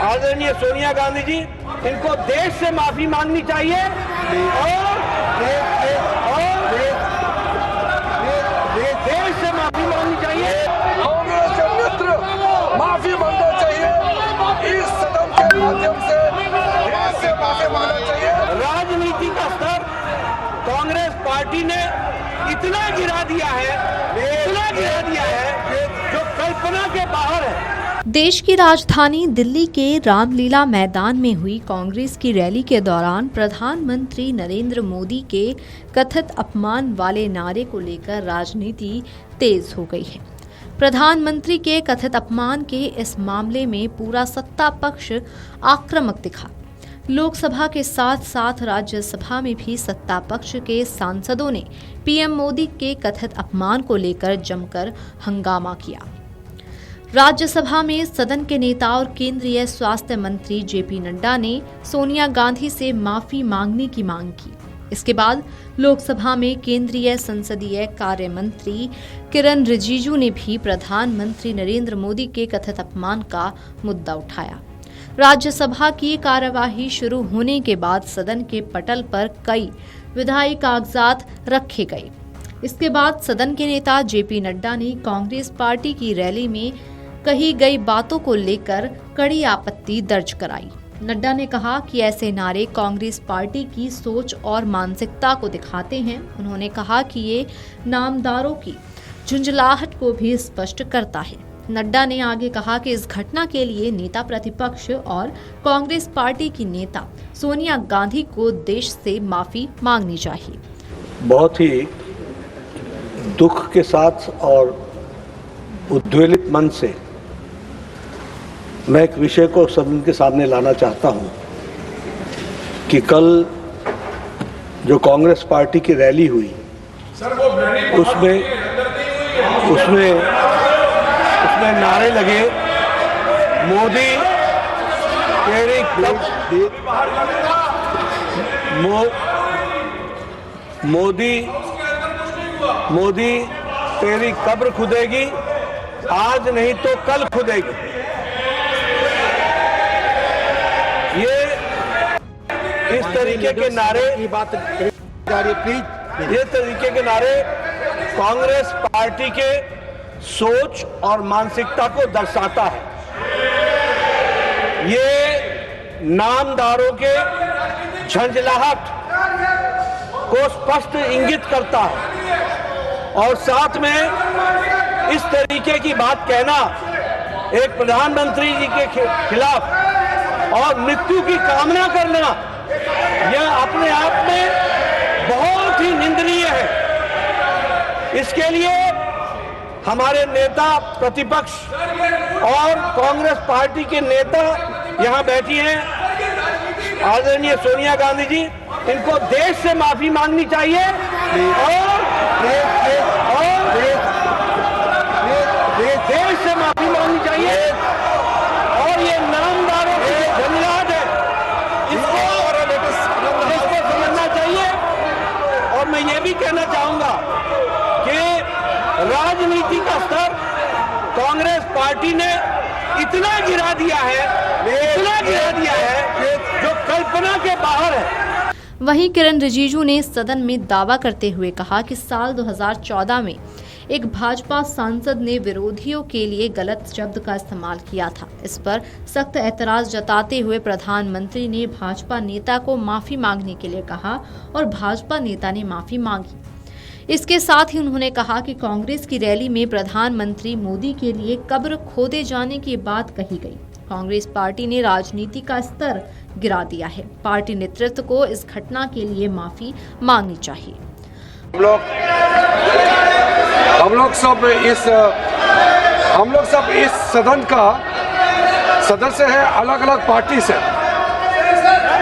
आदरणीय सोनिया गांधी जी, इनको देश से माफी मांगनी चाहिए और देश से माफी मांगनी चाहिए। कांग्रेस के मित्र माफी मांगना चाहिए, इस सदन के माध्यम से देश से माफी मांगना चाहिए। राजनीति का स्तर कांग्रेस पार्टी ने इतना गिरा दिया है जो कल्पना के बाहर है। देश की राजधानी दिल्ली के रामलीला मैदान में हुई कांग्रेस की रैली के दौरान प्रधानमंत्री नरेंद्र मोदी के कथित अपमान वाले नारे को लेकर राजनीति तेज हो गई है। प्रधानमंत्री के कथित अपमान के इस मामले में पूरा सत्ता पक्ष आक्रामक दिखा। लोकसभा के साथ साथ राज्यसभा में भी सत्ता पक्ष के सांसदों ने पीएम मोदी के कथित अपमान को लेकर जमकर हंगामा किया। राज्यसभा में सदन के नेता और केंद्रीय स्वास्थ्य मंत्री जेपी नड्डा ने सोनिया गांधी से माफी मांगने की मांग की। इसके बाद लोकसभा में केंद्रीय संसदीय कार्य मंत्री किरण रिजिजू ने भी प्रधानमंत्री नरेंद्र मोदी के कथित अपमान का मुद्दा उठाया। राज्यसभा की कार्यवाही शुरू होने के बाद सदन के पटल पर कई विधायी कागजात रखे गए। इसके बाद सदन के नेता जेपी नड्डा ने कांग्रेस पार्टी की रैली में कही गई बातों को लेकर कड़ी आपत्ति दर्ज कराई। नड्डा ने कहा कि ऐसे नारे कांग्रेस पार्टी की सोच और मानसिकता को दिखाते हैं। उन्होंने कहा कि ये नामदारों की झुंझलाहट को भी स्पष्ट करता है। नड्डा ने आगे कहा कि इस घटना के लिए नेता प्रतिपक्ष और कांग्रेस पार्टी की नेता सोनिया गांधी को देश से माफी मांगनी चाहिए। बहुत ही दुख के साथ और उद्वेलित मन से मैं एक विषय को सदन के सामने लाना चाहता हूं कि कल जो कांग्रेस पार्टी की रैली हुई उसमें नारे लगे, मोदी तेरी मोदी तेरी कब्र खुदेगी, आज नहीं तो कल खुदेगी। ये इस तरीके के नारे कांग्रेस पार्टी के सोच और मानसिकता को दर्शाता है। ये नामदारों के झंझलाहट को स्पष्ट इंगित करता है और साथ में इस तरीके की बात कहना एक प्रधानमंत्री जी के खिलाफ और मृत्यु की कामना करना, यह अपने आप में बहुत ही निंदनीय है। इसके लिए हमारे नेता प्रतिपक्ष और कांग्रेस पार्टी के नेता यहां बैठी हैं, आदरणीय सोनिया गांधी जी, इनको देश से माफी मांगनी चाहिए और देश से माफी मांगनी चाहिए और ये नामदारों की झंझलाहट है, इसको समझना चाहिए। और मैं ये भी कहना चाहूंगा कि राजनीति का स्तर कांग्रेस पार्टी ने इतना गिरा दिया है जो कल्पना के बाहर है। वहीं किरण रिजिजू ने सदन में दावा करते हुए कहा कि साल 2014 में एक भाजपा सांसद ने विरोधियों के लिए गलत शब्द का इस्तेमाल किया था। इस पर सख्त एतराज जताते हुए प्रधानमंत्री ने भाजपा नेता को माफी मांगने के लिए कहा और भाजपा नेता ने माफी मांगी। इसके साथ ही उन्होंने कहा कि कांग्रेस की रैली में प्रधानमंत्री मोदी के लिए कब्र खोदे जाने की बात कही गई। कांग्रेस पार्टी ने राजनीति का स्तर गिरा दिया है। पार्टी नेतृत्व को इस घटना के लिए माफी मांगनी चाहिए। हम लोग सब इस सदन का सदस्य है, अलग अलग पार्टी से।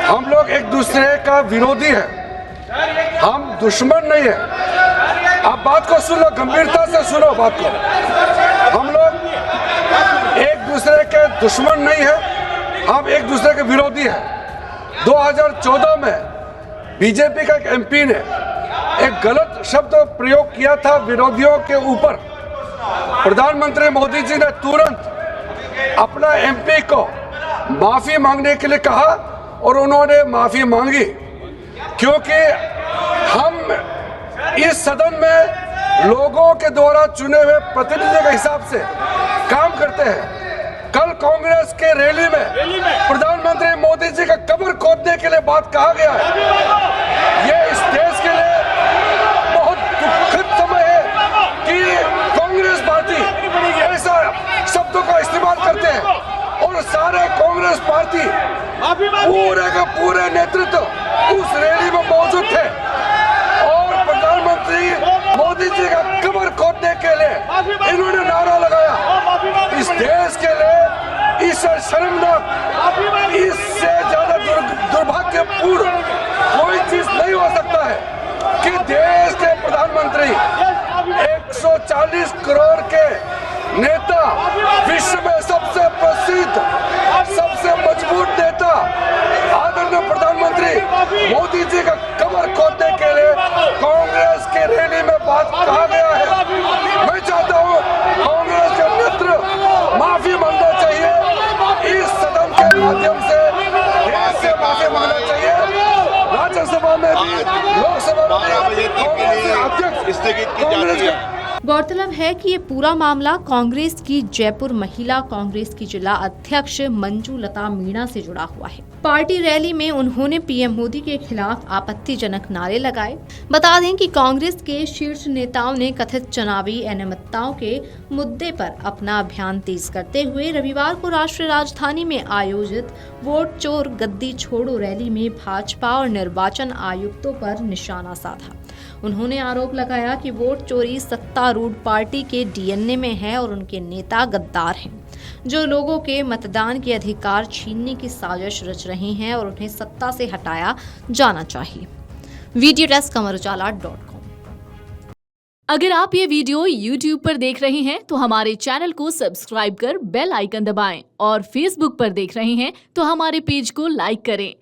हम लोग एक दूसरे का विरोधी है, हम दुश्मन नहीं है। आप बात को सुनो, गंभीरता से सुनो बात को। हम लोग एक दूसरे के दुश्मन नहीं है, हम एक दूसरे के विरोधी हैं। 2014 में बीजेपी का एक एमपी ने एक गलत शब्द प्रयोग किया था विरोधियों के ऊपर। प्रधानमंत्री मोदी जी ने तुरंत अपना एमपी को माफी मांगने के लिए कहा और उन्होंने माफी मांगी, क्योंकि हम इस सदन में लोगों के द्वारा चुने हुए प्रतिनिधि के हिसाब से काम करते हैं। कल कांग्रेस के रैली में प्रधानमंत्री मोदी जी का कब्र खोदने के लिए बात कहा गया है। ये इस देश के लिए बहुत दुखद समय है कि कांग्रेस पार्टी ऐसा शब्दों का इस्तेमाल करते हैं और सारे कांग्रेस पार्टी पूरे का पूरे नेतृत्व उस रैली में मौजूद थे और प्रधानमंत्री मोदी जी का कब्र खोदने के लिए इन्होंने नारा लगाया। इस देश के लिए इससे शर्मनाक, इससे ज्यादा दुर्भाग्यपूर्ण कोई चीज नहीं हो सकता है कि देश के प्रधानमंत्री 140 करोड़ के नेता, विश्व में सबसे प्रसिद्ध, सबसे मजबूत नेता आदरणीय प्रधानमंत्री मोदी जी का कब्र खोदने के लिए कांग्रेस के रैली में बात कहा गया है। मैं चाहता हूं कांग्रेस के नेतृत्व माफी मांगना चाहिए, इस सदन के माध्यम से देश से माफी मांगना चाहिए। राज्यसभा में भी, लोकसभा में भी कांग्रेस के अध्यक्ष कांग्रेस के गौरतलब है कि ये पूरा मामला कांग्रेस की जयपुर महिला कांग्रेस की जिला अध्यक्ष मंजू लता मीणा से जुड़ा हुआ है। पार्टी रैली में उन्होंने पीएम मोदी के खिलाफ आपत्तिजनक नारे लगाए। बता दें कि कांग्रेस के शीर्ष नेताओं ने कथित चुनावी अनियमितताओं के मुद्दे पर अपना अभियान तेज करते हुए रविवार को राष्ट्रीय राजधानी में आयोजित वोट चोर गद्दी छोड़ो रैली में भाजपा और निर्वाचन आयुक्तों पर निशाना साधा। उन्होंने आरोप लगाया कि वोट चोरी सत्तारूढ़ पार्टी के डीएनए में है और उनके नेता गद्दार हैं, जो लोगों के मतदान के अधिकार छीनने की साजिश रच रहे हैं और उन्हें सत्ता से हटाया जाना चाहिए। Video desk amarujala.com। अगर आप ये वीडियो YouTube पर देख रहे हैं तो हमारे चैनल को सब्सक्राइब कर बेल आइकन दबाएं और Facebook पर देख रहे हैं तो हमारे पेज को लाइक करें।